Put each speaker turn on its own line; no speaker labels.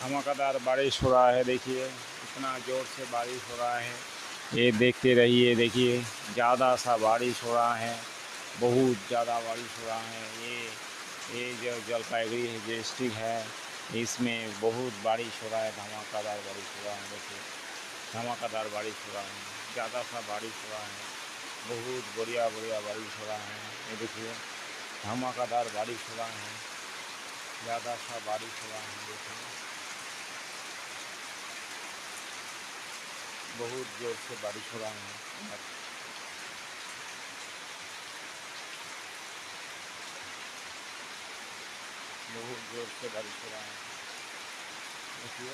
धमाकेदार बारिश हो रहा है। देखिए इतना ज़ोर से बारिश हो रहा है, ये देखते रहिए। देखिए ज़्यादा सा बारिश हो रहा है, बहुत ज़्यादा बारिश हो रहा है। ये जो जलपाईगुड़ी डिस्ट्रिक्ट है, इसमें बहुत बारिश हो रहा है, धमाकेदार बारिश हो रहा है। देखिए धमाकेदार बारिश हो रहा है, ज़्यादा सा बारिश हो रहा है, बहुत बढ़िया बढ़िया बारिश हो रहा है। ये देखिए धमाकेदार बारिश हो रहा है, ज़्यादा सा बारिश हो रहा है। देखिए बहुत ज़ोर से बारिश हो रहा है, बहुत ज़ोर से बारिश हो रहा है। देखिए